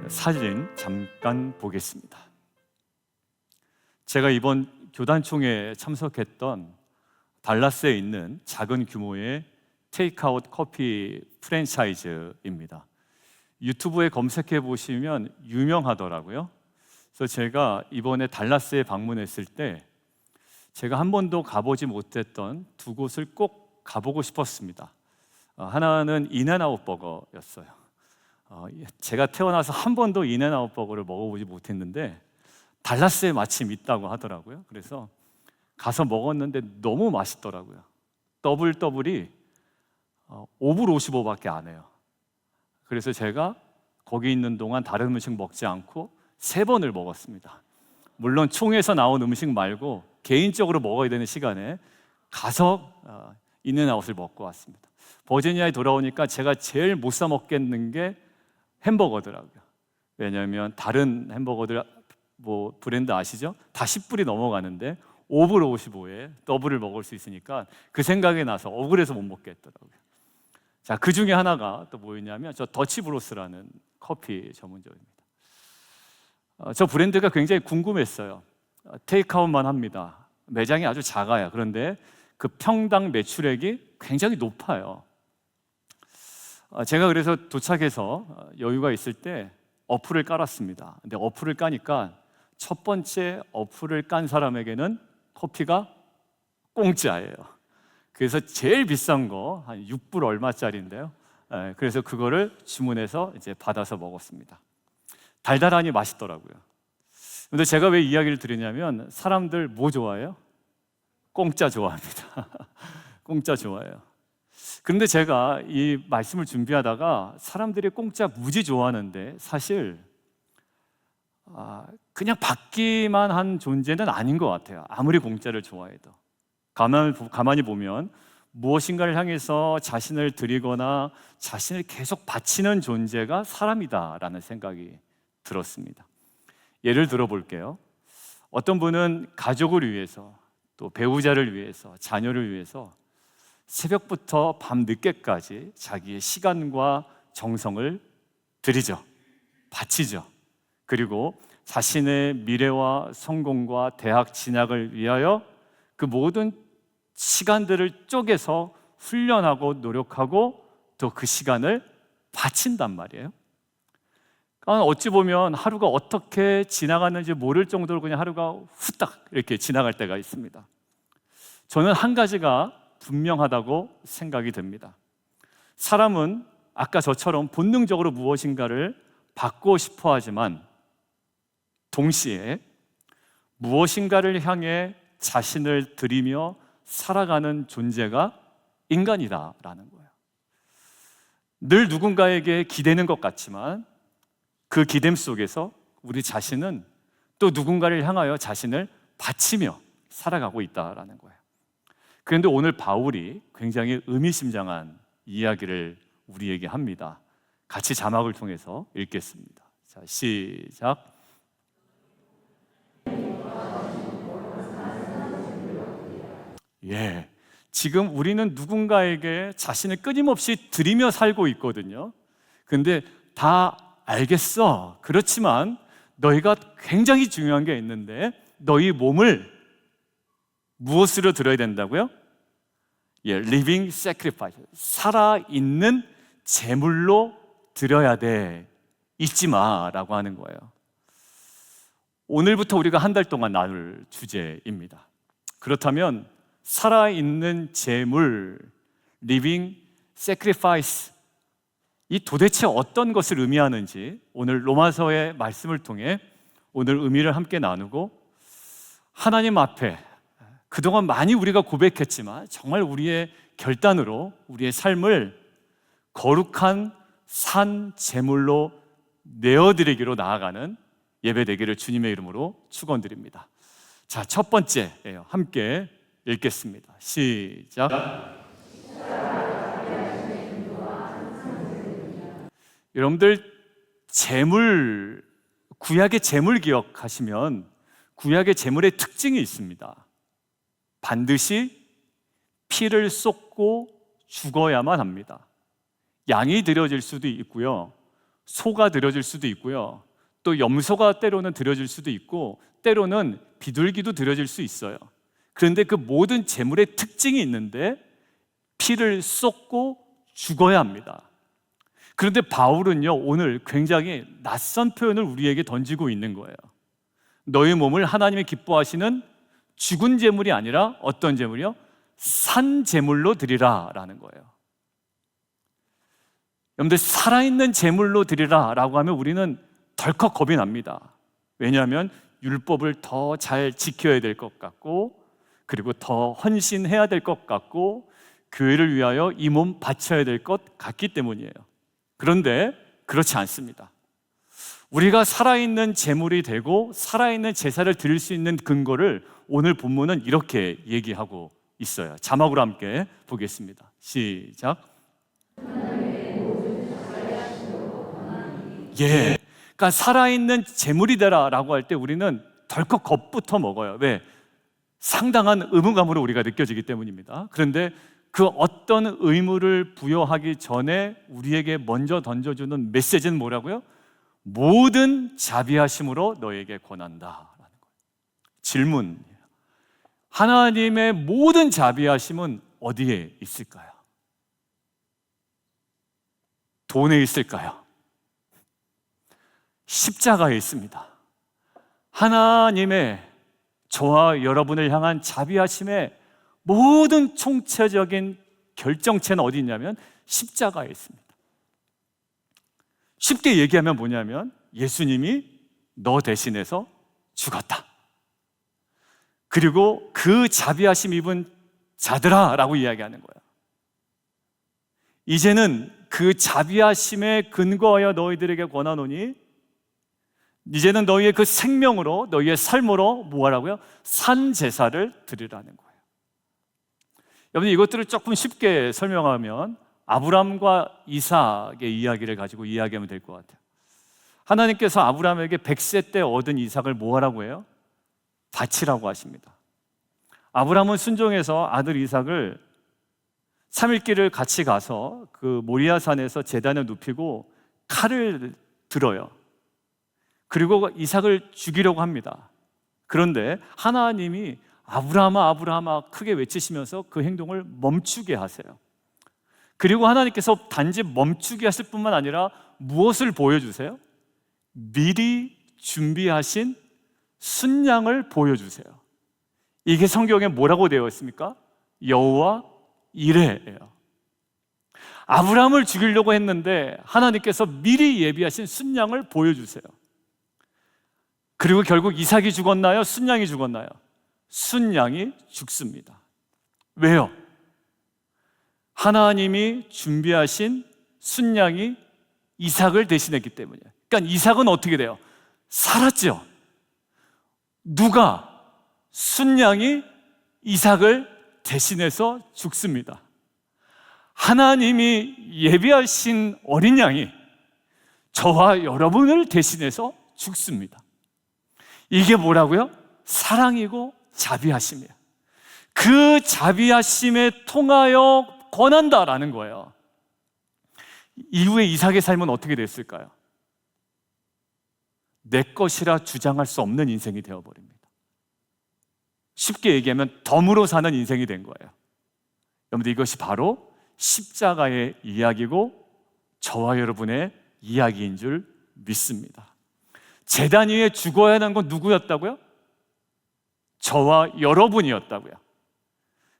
사진 잠깐 보겠습니다. 제가 이번 교단총회에 참석했던 달라스에 있는 작은 규모의 테이크아웃 커피 프랜차이즈입니다. 유튜브에 검색해 보시면 유명하더라고요. 그래서 제가 이번에 달라스에 방문했을 때 제가 한 번도 가보지 못했던 두 곳을 꼭 가보고 싶었습니다. 하나는 인앤아웃 버거였어요. 제가 태어나서 한 번도 인앤아웃 버거를 먹어보지 못했는데 달라스에 마침 있다고 하더라고요. 그래서 가서 먹었는데 너무 맛있더라고요. 더블이 5불 55밖에 안 해요. 그래서 제가 거기 있는 동안 다른 음식 먹지 않고 3번을 먹었습니다. 물론 총에서 나온 음식 말고 개인적으로 먹어야 되는 시간에 가서 인앤아웃을 먹고 왔습니다. 버지니아에 돌아오니까 제가 제일 못 사 먹겠는 게 햄버거더라고요. 왜냐하면 다른 햄버거들 브랜드 아시죠? 다 10불이 넘어가는데 5불 55에 더블을 먹을 수 있으니까 그 생각이 나서 억울해서 못 먹겠더라고요. 자, 그 중에 하나가 또 뭐였냐면 저 더치브로스라는 커피 전문점입니다. 저 브랜드가 굉장히 궁금했어요. 테이크아웃만 합니다. 매장이 아주 작아요. 그런데 그 평당 매출액이 굉장히 높아요. 제가 그래서 도착해서 여유가 있을 때 어플을 깔았습니다. 근데 어플을 까니까 첫 번째 어플을 깐 사람에게는 커피가 공짜예요. 그래서 제일 비싼 거 한 6불 얼마짜리인데요. 그래서 그거를 주문해서 이제 받아서 먹었습니다. 달달하니 맛있더라고요. 근데 제가 왜 이야기를 드리냐면 사람들 뭐 좋아해요? 공짜 좋아합니다. 공짜 좋아해요. 그런데 제가 이 말씀을 준비하다가 사람들이 공짜 무지 좋아하는데 사실 그냥 받기만 한 존재는 아닌 것 같아요. 아무리 공짜를 좋아해도. 가만히 보면 무엇인가를 향해서 자신을 드리거나 자신을 계속 바치는 존재가 사람이다라는 생각이 들었습니다. 예를 들어 볼게요. 어떤 분은 가족을 위해서, 또 배우자를 위해서, 자녀를 위해서 새벽부터 밤 늦게까지 자기의 시간과 정성을 드리죠. 바치죠. 그리고 자신의 미래와 성공과 대학 진학을 위하여 그 모든 시간들을 쪼개서 훈련하고 노력하고 또 그 시간을 바친단 말이에요. 그러니까 어찌 보면 하루가 어떻게 지나갔는지 모를 정도로 그냥 하루가 후딱 이렇게 지나갈 때가 있습니다. 저는 한 가지가 분명하다고 생각이 됩니다. 사람은 아까 저처럼 본능적으로 무엇인가를 받고 싶어 하지만 동시에 무엇인가를 향해 자신을 드리며 살아가는 존재가 인간이다라는 거예요. 늘 누군가에게 기대는 것 같지만 그 기댐 속에서 우리 자신은 또 누군가를 향하여 자신을 바치며 살아가고 있다라는 거예요. 그런데 오늘 바울이 굉장히 의미심장한 이야기를 우리에게 합니다. 같이 자막을 통해서 읽겠습니다. 자, 시작. 지금 우리는 누군가에게 자신을 끊임없이 드리며 살고 있거든요. 근데 다 알겠어. 그렇지만 너희가 굉장히 중요한 게 있는데 너희 몸을 무엇으로 드려야 된다고요? living sacrifice. 살아있는 제물로 드려야 돼. 잊지 마라고 하는 거예요. 오늘부터 우리가 한 달 동안 나눌 주제입니다. 그렇다면 살아있는 제물, living sacrifice, 이 도대체 어떤 것을 의미하는지 오늘 로마서의 말씀을 통해 오늘 의미를 함께 나누고 하나님 앞에 그동안 많이 우리가 고백했지만 정말 우리의 결단으로 우리의 삶을 거룩한 산 제물로 내어드리기로 나아가는 예배 되기를 주님의 이름으로 축원드립니다. 자, 첫 번째예요. 함께 읽겠습니다. 시작. 여러분들 제물, 구약의 제물 기억하시면 구약의 제물의 특징이 있습니다. 반드시 피를 쏟고 죽어야만 합니다. 양이 드려질 수도 있고요, 소가 드려질 수도 있고요. 또 염소가 때로는 드려질 수도 있고 때로는 비둘기도 드려질 수 있어요. 그런데 그 모든 제물의 특징이 있는데 피를 쏟고 죽어야 합니다. 그런데 바울은요, 오늘 굉장히 낯선 표현을 우리에게 던지고 있는 거예요. 너희 몸을 하나님이 기뻐하시는 죽은 제물이 아니라 어떤 제물이요? 산 제물로 드리라 라는 거예요. 여러분들, 살아있는 제물로 드리라 라고 하면 우리는 덜컥 겁이 납니다. 왜냐하면 율법을 더 잘 지켜야 될 것 같고, 그리고 더 헌신해야 될 것 같고, 교회를 위하여 이 몸 바쳐야 될 것 같기 때문이에요. 그런데 그렇지 않습니다. 우리가 살아있는 제물이 되고 살아있는 제사를 드릴 수 있는 근거를 오늘 본문은 이렇게 얘기하고 있어요. 자막으로 함께 보겠습니다. 시작. 예. 그러니까 살아있는 제물이 되라라고 할 때 우리는 덜컥 겁부터 먹어요. 왜? 상당한 의무감으로 우리가 느껴지기 때문입니다. 그런데 그 어떤 의무를 부여하기 전에 우리에게 먼저 던져주는 메시지는 뭐라고요? 모든 자비하심으로 너에게 권한다라는 거예요. 질문: 하나님의 모든 자비하심은 어디에 있을까요? 돈에 있을까요? 십자가에 있습니다. 하나님의 저와 여러분을 향한 자비하심의 모든 총체적인 결정체는 어디 있냐면 십자가에 있습니다. 쉽게 얘기하면 뭐냐면 예수님이 너 대신해서 죽었다. 그리고 그 자비하심 입은 자들아 라고 이야기하는 거예요. 이제는 그 자비하심에 근거하여 너희들에게 권하노니 이제는 너희의 그 생명으로, 너희의 삶으로 뭐하라고요? 산 제사를 드리라는 거예요. 여러분, 이것들을 조금 쉽게 설명하면 아브람과 이삭의 이야기를 가지고 이야기하면 될 것 같아요. 하나님께서 아브람에게 100세 때 얻은 이삭을 뭐하라고 해요? 바치라고 하십니다. 아브람은 순종해서 아들 이삭을 3일길을 같이 가서 그 모리아 산에서 제단을 눕히고 칼을 들어요. 그리고 이삭을 죽이려고 합니다. 그런데 하나님이 아브라함아 아브라함아 크게 외치시면서 그 행동을 멈추게 하세요. 그리고 하나님께서 단지 멈추게 하실 뿐만 아니라 무엇을 보여주세요? 미리 준비하신 순양을 보여주세요. 이게 성경에 뭐라고 되어 있습니까? 여호와 이레예요. 아브라함을 죽이려고 했는데 하나님께서 미리 예비하신 순양을 보여주세요. 그리고 결국 이삭이 죽었나요? 순양이 죽었나요? 순양이 죽습니다. 왜요? 하나님이 준비하신 순양이 이삭을 대신했기 때문이에요. 그러니까 이삭은 어떻게 돼요? 살았죠. 누가? 순양이 이삭을 대신해서 죽습니다. 하나님이 예비하신 어린 양이 저와 여러분을 대신해서 죽습니다. 이게 뭐라고요? 사랑이고 자비하심이에요. 그 자비하심에 통하여 권한다라는 거예요. 이후에 이삭의 삶은 어떻게 됐을까요? 내 것이라 주장할 수 없는 인생이 되어버립니다. 쉽게 얘기하면 덤으로 사는 인생이 된 거예요. 여러분들, 이것이 바로 십자가의 이야기고 저와 여러분의 이야기인 줄 믿습니다. 제단 위에 죽어야 하는 건 누구였다고요? 저와 여러분이었다고요.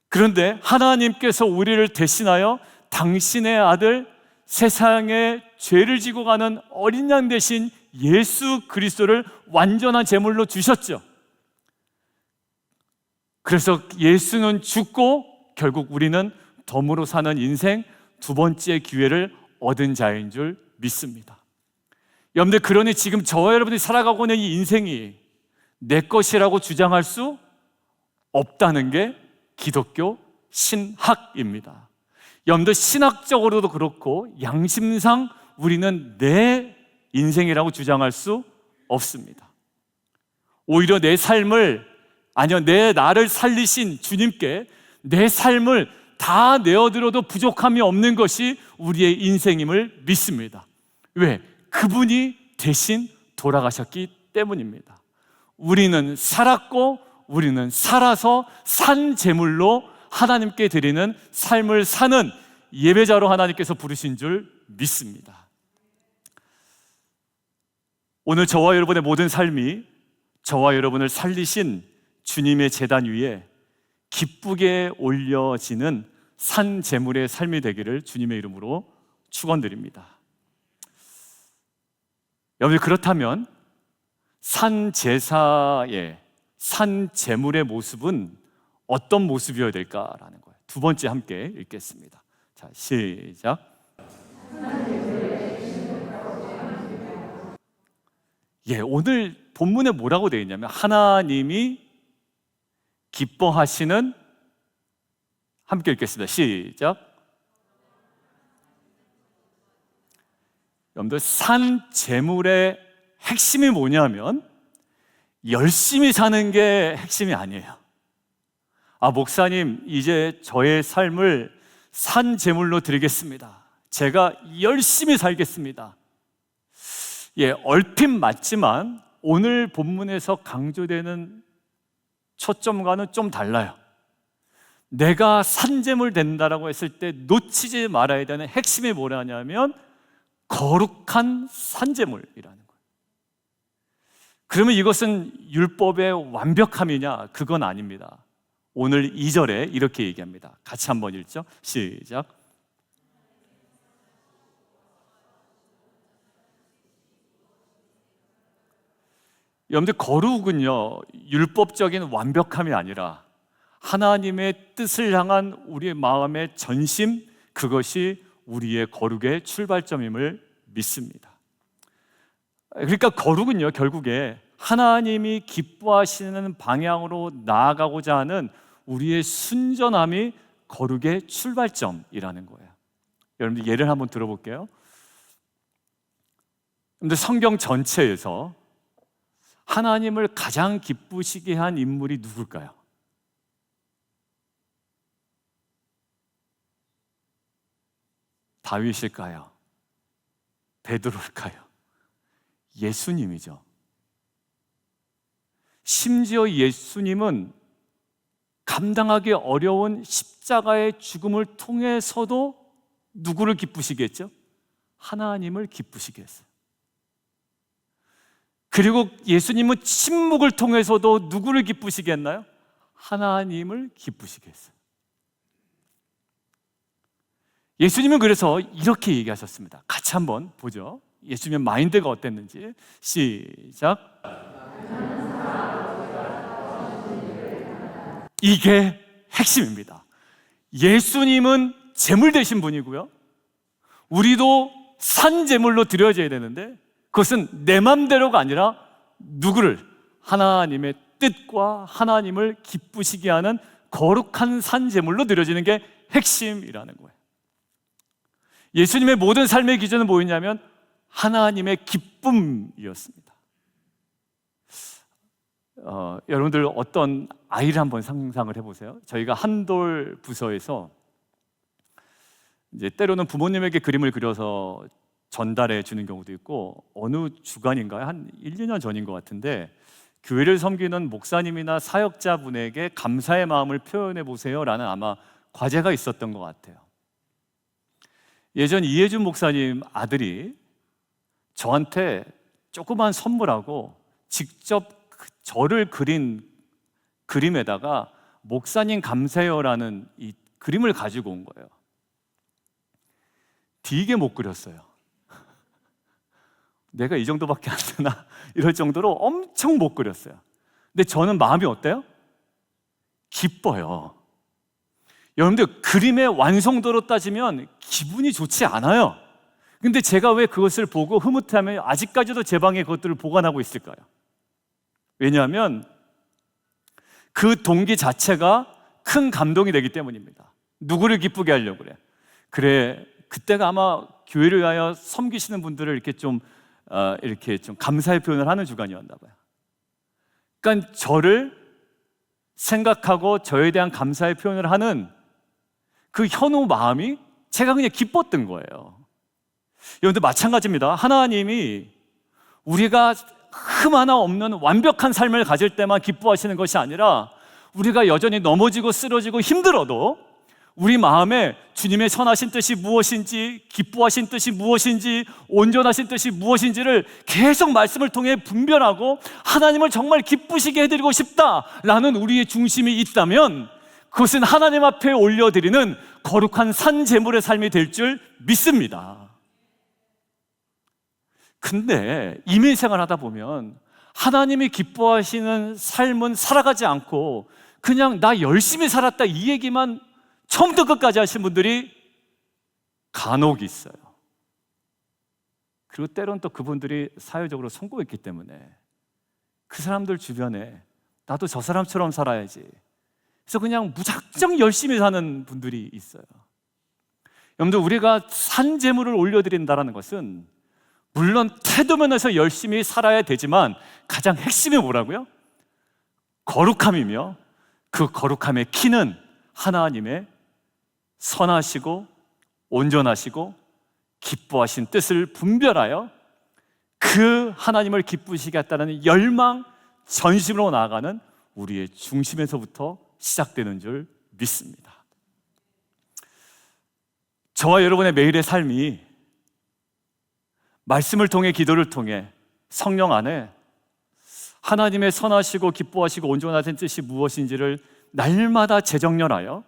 그런데 하나님께서 우리를 대신하여 당신의 아들, 세상의 죄를 지고 가는 어린 양 대신 예수 그리스도를 완전한 제물로 주셨죠. 그래서 예수는 죽고 결국 우리는 덤으로 사는 인생 두 번째 기회를 얻은 자인 줄 믿습니다. 여러분들, 그러니 지금 저와 여러분들이 살아가고 있는 이 인생이 내 것이라고 주장할 수 없다는 게 기독교 신학입니다. 여러분들, 신학적으로도 그렇고 양심상 우리는 내 인생이라고 주장할 수 없습니다. 오히려 내 삶을, 아니요, 내 나를 살리신 주님께 내 삶을 다 내어드려도 부족함이 없는 것이 우리의 인생임을 믿습니다. 왜? 그분이 대신 돌아가셨기 때문입니다. 우리는 살았고 우리는 살아서 산 제물로 하나님께 드리는 삶을 사는 예배자로 하나님께서 부르신 줄 믿습니다. 오늘 저와 여러분의 모든 삶이 저와 여러분을 살리신 주님의 제단 위에 기쁘게 올려지는 산 제물의 삶이 되기를 주님의 이름으로 축원드립니다. 여러분, 그렇다면 산 제사의 산 제물의 모습은 어떤 모습이어야 될까라는 거예요. 두 번째 함께 읽겠습니다. 자, 시작. 오늘 본문에 뭐라고 되어 있냐면 하나님이 기뻐하시는, 함께 읽겠습니다. 시작. 여러분들, 산 제물의 핵심이 뭐냐면 열심히 사는 게 핵심이 아니에요. 목사님, 이제 저의 삶을 산 제물로 드리겠습니다. 제가 열심히 살겠습니다. 얼핏 맞지만 오늘 본문에서 강조되는 초점과는 좀 달라요. 내가 산제물 된다라고 했을 때 놓치지 말아야 되는 핵심이 뭐냐면 거룩한 산제물이라는 거예요. 그러면 이것은 율법의 완벽함이냐? 그건 아닙니다. 오늘 2절에 이렇게 얘기합니다. 같이 한번 읽죠. 시작. 여러분들, 거룩은요, 율법적인 완벽함이 아니라 하나님의 뜻을 향한 우리의 마음의 전심, 그것이 우리의 거룩의 출발점임을 믿습니다. 그러니까 거룩은요, 결국에 하나님이 기뻐하시는 방향으로 나아가고자 하는 우리의 순전함이 거룩의 출발점이라는 거예요. 여러분들, 예를 한번 들어볼게요. 여러분들, 성경 전체에서 하나님을 가장 기쁘시게 한 인물이 누굴까요? 다윗일까요? 베드로일까요? 예수님이죠. 심지어 예수님은 감당하기 어려운 십자가의 죽음을 통해서도 누구를 기쁘시게 했죠? 하나님을 기쁘시게 했어요. 그리고 예수님은 침묵을 통해서도 누구를 기쁘시게 했나요? 하나님을 기쁘시게 했어요. 예수님은 그래서 이렇게 얘기하셨습니다. 같이 한번 보죠. 예수님의 마인드가 어땠는지. 시작. 이게 핵심입니다. 예수님은 제물 되신 분이고요, 우리도 산 제물로 드려져야 되는데 그것은 내 맘대로가 아니라 누구를? 하나님의 뜻과 하나님을 기쁘시게 하는 거룩한 산 제물로 드려지는 게 핵심이라는 거예요. 예수님의 모든 삶의 기준은 뭐였냐면 하나님의 기쁨이었습니다. 여러분들, 어떤 아이를 한번 상상을 해보세요. 저희가 한돌 부서에서 이제 때로는 부모님에게 그림을 그려서 전달해 주는 경우도 있고, 어느 주간인가요? 한 1, 2년 전인 것 같은데 교회를 섬기는 목사님이나 사역자분에게 감사의 마음을 표현해 보세요라는 아마 과제가 있었던 것 같아요. 예전 이해준 목사님 아들이 저한테 조그만 선물하고 직접 저를 그린 그림에다가 목사님 감사해요라는 이 그림을 가지고 온 거예요. 되게 못 그렸어요. 내가 이 정도밖에 안 되나 이럴 정도로 엄청 못 그렸어요. 근데 저는 마음이 어때요? 기뻐요. 여러분들, 그림의 완성도로 따지면 기분이 좋지 않아요. 근데 제가 왜 그것을 보고 흐뭇하면 아직까지도 제 방에 그것들을 보관하고 있을까요? 왜냐하면 그 동기 자체가 큰 감동이 되기 때문입니다. 누구를 기쁘게 하려고 그래. 그때가 아마 교회를 위하여 섬기시는 분들을 이렇게 좀 감사의 표현을 하는 주간이었나 봐요. 그러니까 저를 생각하고 저에 대한 감사의 표현을 하는 그 현우 마음이 제가 그냥 기뻤던 거예요. 여러분들 마찬가지입니다. 하나님이 우리가 흠 하나 없는 완벽한 삶을 가질 때만 기뻐하시는 것이 아니라 우리가 여전히 넘어지고 쓰러지고 힘들어도 우리 마음에 주님의 선하신 뜻이 무엇인지, 기뻐하신 뜻이 무엇인지, 온전하신 뜻이 무엇인지를 계속 말씀을 통해 분별하고 하나님을 정말 기쁘시게 해드리고 싶다라는 우리의 중심이 있다면 그것은 하나님 앞에 올려드리는 거룩한 산 제물의 삶이 될 줄 믿습니다. 근데 이민생활 하다 보면 하나님이 기뻐하시는 삶은 살아가지 않고 그냥 나 열심히 살았다 이 얘기만 처음부터 끝까지 하신 분들이 간혹 있어요. 그리고 때론 또 그분들이 사회적으로 성공했기 때문에 그 사람들 주변에 나도 저 사람처럼 살아야지, 그래서 그냥 무작정 열심히 사는 분들이 있어요. 여러분들, 우리가 산 제물을 올려드린다는 것은 물론 태도면에서 열심히 살아야 되지만 가장 핵심이 뭐라고요? 거룩함이며, 그 거룩함의 키는 하나님의 선하시고 온전하시고 기뻐하신 뜻을 분별하여 그 하나님을 기쁘시게 했다는 열망, 전심으로 나아가는 우리의 중심에서부터 시작되는 줄 믿습니다. 저와 여러분의 매일의 삶이 말씀을 통해, 기도를 통해 성령 안에 하나님의 선하시고 기뻐하시고 온전하신 뜻이 무엇인지를 날마다 재정렬하여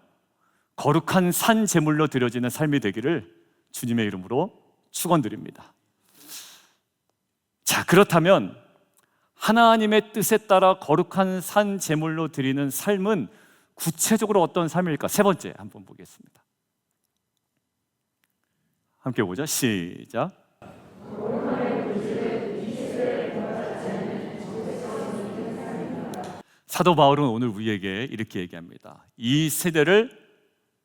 거룩한 산 제물로 드려지는 삶이 되기를 주님의 이름으로 축원드립니다. 자, 그렇다면 하나님의 뜻에 따라 거룩한 산 제물로 드리는 삶은 구체적으로 어떤 삶일까? 세 번째 한번 보겠습니다. 함께 보자. 시작. 사도 바울은 오늘 우리에게 이렇게 얘기합니다. 이 세대를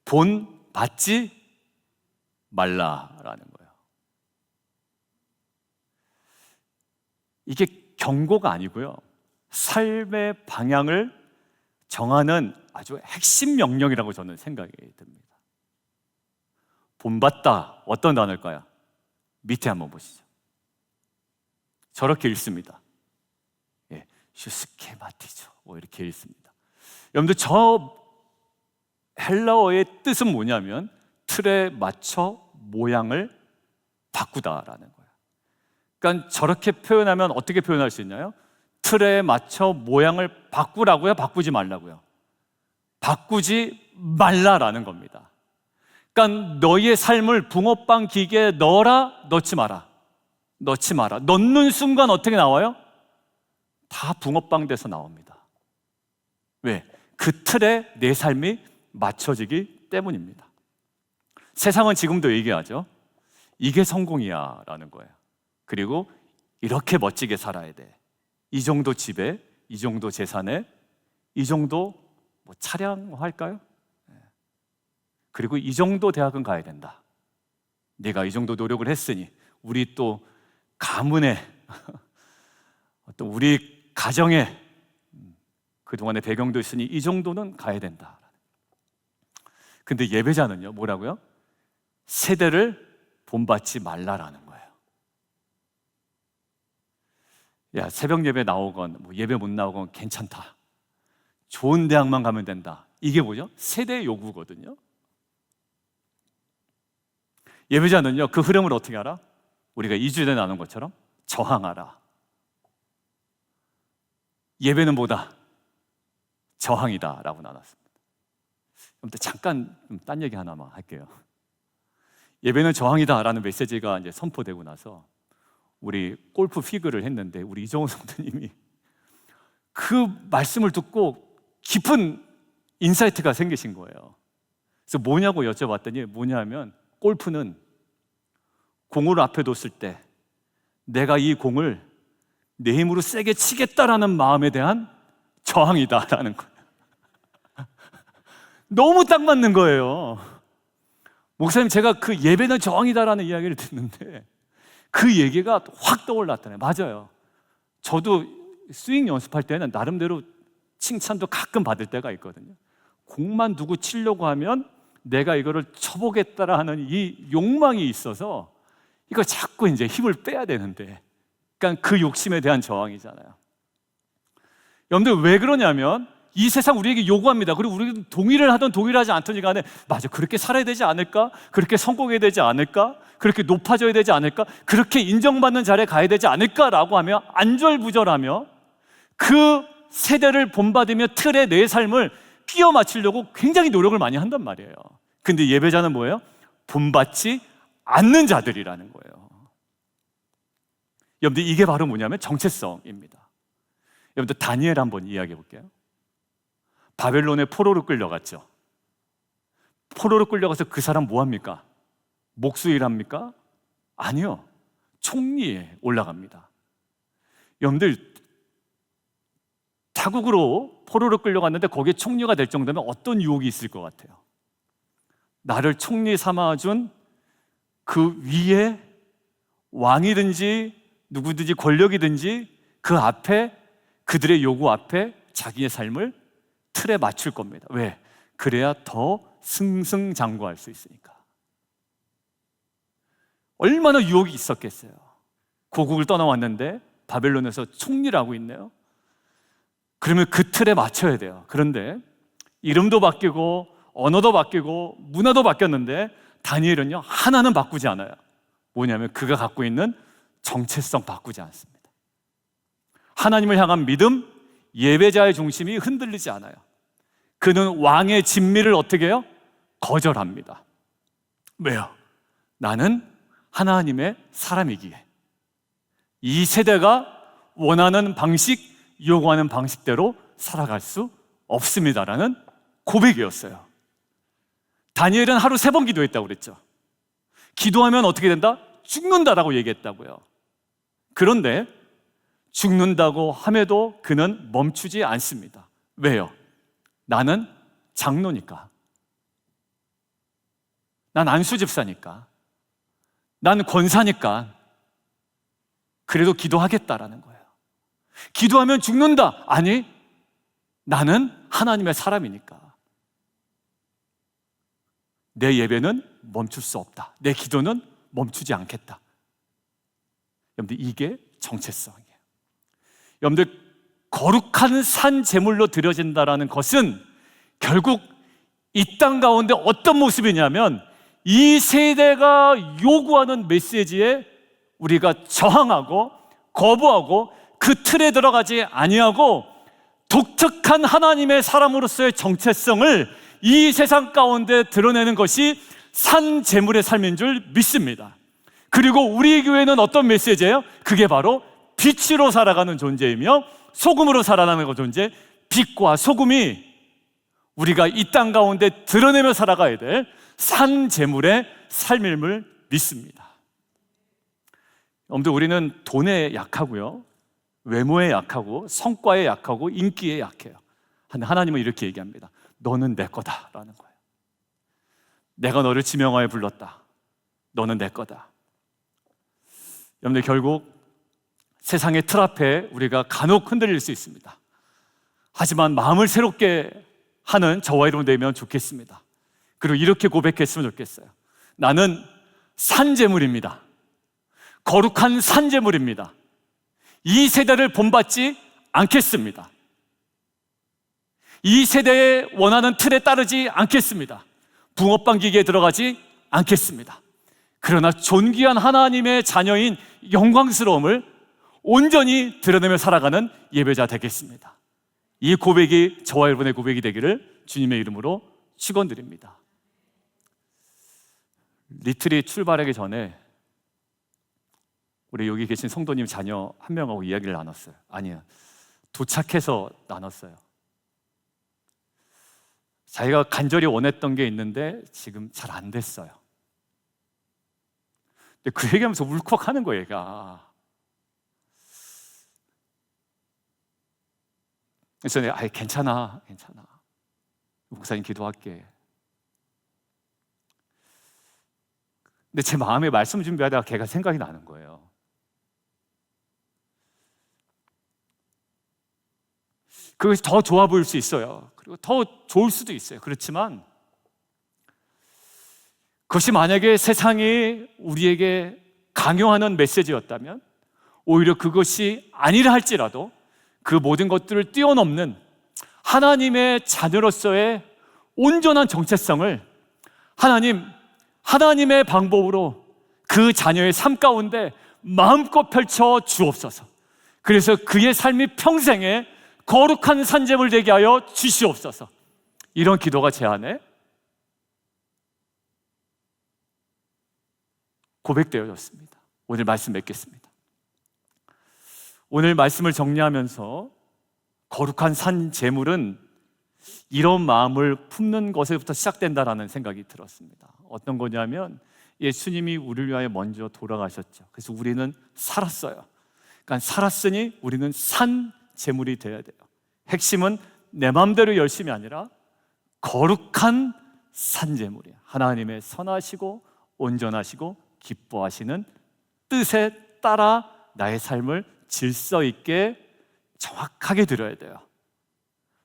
본받지 말라라는 거예요. 이게 경고가 아니고요, 삶의 방향을 정하는 아주 핵심 명령이라고 저는 생각이 듭니다. 본받다, 어떤 단어일까요? 밑에 한번 보시죠. 저렇게 읽습니다. 슈스케마티죠. 이렇게 읽습니다. 여러분들, 저 헬라어의 뜻은 뭐냐면 틀에 맞춰 모양을 바꾸다라는 거예요. 그러니까 저렇게 표현하면 어떻게 표현할 수 있나요? 틀에 맞춰 모양을 바꾸라고요? 바꾸지 말라고요? 바꾸지 말라라는 겁니다. 그러니까 너희의 삶을 붕어빵 기계에 넣어라, 넣지 마라. 넣지 마라. 넣는 순간 어떻게 나와요? 다 붕어빵 돼서 나옵니다. 왜? 그 틀에 내 삶이 맞춰지기 때문입니다. 세상은 지금도 얘기하죠. 이게 성공이야 라는 거예요. 그리고 이렇게 멋지게 살아야 돼. 이 정도 집에, 이 정도 재산에, 이 정도 차량 할까요? 그리고 이 정도 대학은 가야 된다. 내가 이 정도 노력을 했으니 우리 또 가문에 어떤 우리 가정에 그동안의 배경도 있으니 이 정도는 가야 된다. 근데 예배자는요, 뭐라고요? 세대를 본받지 말라라는 거예요. 야, 새벽 예배 나오건 예배 못 나오건 괜찮다. 좋은 대학만 가면 된다. 이게 뭐죠? 세대의 요구거든요. 예배자는요, 그 흐름을 어떻게 알아? 우리가 2주 전에 나눈 것처럼 저항하라. 예배는 뭐다? 저항이다 라고 나눴습니다. 그럼 잠깐 딴 얘기 하나만 할게요. 예배는 저항이다 라는 메시지가 이제 선포되고 나서 우리 골프 피그를 했는데 우리 이정호 성도님이 그 말씀을 듣고 깊은 인사이트가 생기신 거예요. 그래서 뭐냐고 여쭤봤더니 뭐냐면 골프는 공을 앞에 뒀을 때 내가 이 공을 내 힘으로 세게 치겠다라는 마음에 대한 저항이다라는 거예요. 너무 딱 맞는 거예요. 목사님, 제가 그 예배는 저항이다라는 이야기를 듣는데 그 얘기가 확 떠올랐다네요. 맞아요. 저도 스윙 연습할 때는 나름대로 칭찬도 가끔 받을 때가 있거든요. 공만 두고 치려고 하면 내가 이거를 쳐보겠다라는 이 욕망이 있어서 이거 자꾸 이제 힘을 빼야 되는데, 그러니까 그 욕심에 대한 저항이잖아요. 여러분들 왜 그러냐면 이 세상 우리에게 요구합니다. 그리고 우리는 동의를 하든 동의를 하지 않든 간에 맞아, 그렇게 살아야 되지 않을까? 그렇게 성공해야 되지 않을까? 그렇게 높아져야 되지 않을까? 그렇게 인정받는 자리에 가야 되지 않을까라고 하며 안절부절하며 그 세대를 본받으며 틀에 내 삶을 끼워 맞추려고 굉장히 노력을 많이 한단 말이에요. 근데 예배자는 뭐예요? 본받지 않는 자들이라는 거예요. 여러분들 이게 바로 뭐냐면 정체성입니다. 여러분들 다니엘 한번 이야기해 볼게요. 바벨론에 포로로 끌려갔죠. 포로로 끌려가서 그 사람 뭐 합니까? 목수일합니까? 아니요. 총리에 올라갑니다. 여러분들 타국으로 포로로 끌려갔는데 거기에 총리가 될 정도면 어떤 유혹이 있을 것 같아요? 나를 총리 삼아준 그 위에 왕이든지 누구든지 권력이든지 그 앞에, 그들의 요구 앞에 자기의 삶을 틀에 맞출 겁니다. 왜? 그래야 더 승승장구할 수 있으니까. 얼마나 유혹이 있었겠어요. 고국을 떠나왔는데 바벨론에서 총리를 하고 있네요. 그러면 그 틀에 맞춰야 돼요. 그런데 이름도 바뀌고 언어도 바뀌고 문화도 바뀌었는데 다니엘은요, 하나는 바꾸지 않아요. 뭐냐면 그가 갖고 있는 정체성 바꾸지 않습니다. 하나님을 향한 믿음, 예배자의 중심이 흔들리지 않아요. 그는 왕의 진미를 어떻게 해요? 거절합니다. 왜요? 나는 하나님의 사람이기에 이 세대가 원하는 방식, 요구하는 방식대로 살아갈 수 없습니다라는 고백이었어요. 다니엘은 하루 3번 기도했다고 그랬죠. 기도하면 어떻게 된다? 죽는다라고 얘기했다고요. 그런데 죽는다고 함에도 그는 멈추지 않습니다. 왜요? 나는 장로니까, 난 안수 집사니까, 난 권사니까 그래도 기도하겠다라는 거예요. 기도하면 죽는다. 아니, 나는 하나님의 사람이니까 내 예배는 멈출 수 없다. 내 기도는 멈추지 않겠다. 여러분들 이게 정체성이에요. 여러분들 거룩한 산 제물로 드려진다라는 것은 결국 이 땅 가운데 어떤 모습이냐면 이 세대가 요구하는 메시지에 우리가 저항하고 거부하고 그 틀에 들어가지 아니하고 독특한 하나님의 사람으로서의 정체성을 이 세상 가운데 드러내는 것이 산 제물의 삶인 줄 믿습니다. 그리고 우리 교회는 어떤 메시지예요? 그게 바로 빛으로 살아가는 존재이며 소금으로 살아가는 존재, 빛과 소금이 우리가 이 땅 가운데 드러내며 살아가야 될 산 제물의 삶임을 믿습니다. 여러분들 우리는 돈에 약하고요, 외모에 약하고 성과에 약하고 인기에 약해요. 하나님은 이렇게 얘기합니다. 너는 내 거다라는 거예요. 내가 너를 지명하여 불렀다. 너는 내 거다. 여러분들 결국 세상의 틀 앞에 우리가 간혹 흔들릴 수 있습니다. 하지만 마음을 새롭게 하는 저와 여러분 되면 좋겠습니다. 그리고 이렇게 고백했으면 좋겠어요. 나는 산제물입니다. 거룩한 산제물입니다. 이 세대를 본받지 않겠습니다. 이 세대의 원하는 틀에 따르지 않겠습니다. 붕어빵 기계에 들어가지 않겠습니다. 그러나 존귀한 하나님의 자녀인 영광스러움을 온전히 드러내며 살아가는 예배자 되겠습니다. 이 고백이 저와 여러분의 고백이 되기를 주님의 이름으로 축원드립니다. 리트릿 출발하기 전에 우리 여기 계신 성도님 자녀 한 명하고 이야기를 나눴어요. 아니요, 도착해서 나눴어요. 자기가 간절히 원했던 게 있는데 지금 잘 안 됐어요. 근데 그 얘기하면서 울컥하는 거예요, 얘가. 그래서 내가 괜찮아. 목사님 기도할게. 근데 제 마음에 말씀 준비하다가 걔가 생각이 나는 거예요. 그것이 더 좋아 보일 수 있어요. 그리고 더 좋을 수도 있어요. 그렇지만 그것이 만약에 세상이 우리에게 강요하는 메시지였다면, 오히려 그것이 아니라 할지라도 그 모든 것들을 뛰어넘는 하나님의 자녀로서의 온전한 정체성을 하나님의 방법으로 그 자녀의 삶 가운데 마음껏 펼쳐 주옵소서. 그래서 그의 삶이 평생에 거룩한 산재물 되게 하여 주시옵소서. 이런 기도가 제 안에 고백되어졌습니다. 오늘 말씀 맺겠습니다. 오늘 말씀을 정리하면서 거룩한 산 제물은 이런 마음을 품는 것에부터 시작된다라는 생각이 들었습니다. 어떤 거냐면 예수님이 우리를 위하여 먼저 돌아가셨죠. 그래서 우리는 살았어요. 그러니까 살았으니 우리는 산 제물이 되어야 돼요. 핵심은 내 마음대로 열심이 아니라 거룩한 산 제물이에요. 하나님의 선하시고 온전하시고 기뻐하시는 뜻에 따라 나의 삶을 질서 있게 정확하게 드려야 돼요.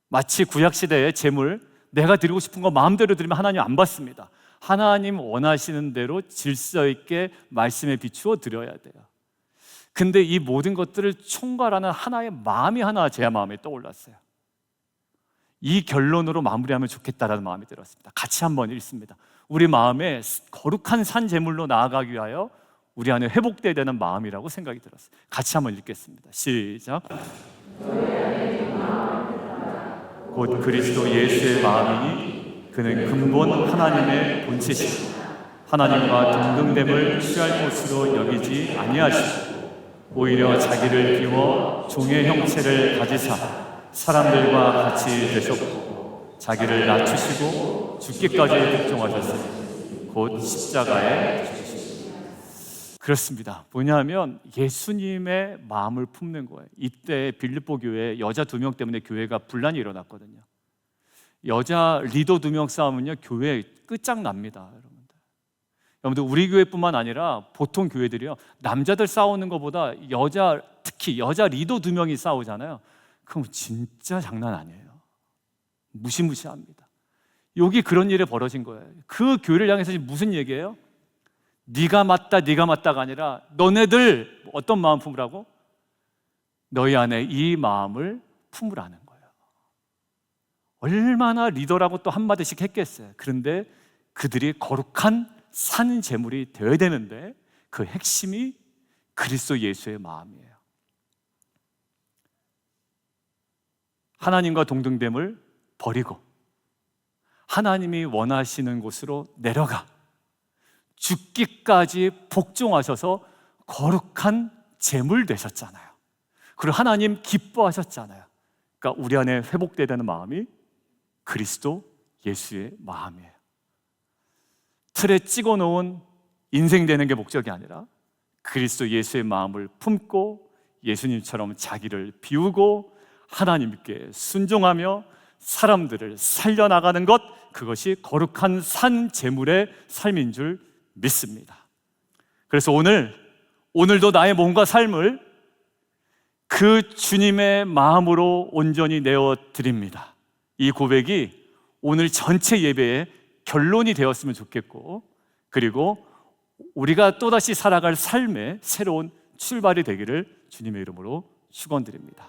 마치 구약시대의 제물, 내가 드리고 싶은 거 마음대로 드리면 하나님 안 받습니다. 하나님 원하시는 대로 질서 있게 말씀에 비추어 드려야 돼요. 근데 이 모든 것들을 총괄하는 하나의 마음이 하나 제 마음에 떠올랐어요. 이 결론으로 마무리하면 좋겠다라는 마음이 들었습니다. 같이 한번 읽습니다. 우리 마음에 거룩한 산 제물로 나아가기 위하여 우리 안에 회복되어야 되는 마음이라고 생각이 들었어요. 같이 한번 읽겠습니다. 시작. 곧 그리스도 예수의 마음이니 그는 근본 하나님의 본체시고 하나님과 동등됨을 취할 것으로 여기지 아니하시고 오히려 자기를 비워 종의 형체를 가지사 사람들과 같이 되셨고 자기를 낮추시고 죽기까지 복종하셨으니 곧 십자가에 죽으시고. 그렇습니다. 뭐냐면 예수님의 마음을 품는 거예요. 이때 빌립보 교회 여자 2명 때문에 교회가 분란이 일어났거든요. 여자 리더 2명 싸우면요 교회 끝장납니다. 여러분들 우리 교회뿐만 아니라 보통 교회들이요 남자들 싸우는 것보다 특히 여자 리더 2명이 싸우잖아요. 그럼 진짜 장난 아니에요. 무시무시합니다. 여기 그런 일이 벌어진 거예요. 그 교회를 향해서 무슨 얘기예요? 네가 맞다가 아니라 너네들 어떤 마음 품으라고? 너희 안에 이 마음을 품으라는 거예요. 얼마나 리더라고 또 한마디씩 했겠어요. 그런데 그들이 거룩한 산 제물이 되어야 되는데 그 핵심이 그리스도 예수의 마음이에요. 하나님과 동등됨을 버리고 하나님이 원하시는 곳으로 내려가 죽기까지 복종하셔서 거룩한 제물 되셨잖아요. 그리고 하나님 기뻐하셨잖아요. 그러니까 우리 안에 회복되어야 되는 마음이 그리스도 예수의 마음이에요. 틀에 찍어놓은 인생 되는 게 목적이 아니라 그리스도 예수의 마음을 품고 예수님처럼 자기를 비우고 하나님께 순종하며 사람들을 살려나가는 것, 그것이 거룩한 산 제물의 삶인 줄 믿습니다. 그래서 오늘도 나의 몸과 삶을 그 주님의 마음으로 온전히 내어드립니다. 이 고백이 오늘 전체 예배의 결론이 되었으면 좋겠고, 그리고 우리가 또다시 살아갈 삶의 새로운 출발이 되기를 주님의 이름으로 축원드립니다.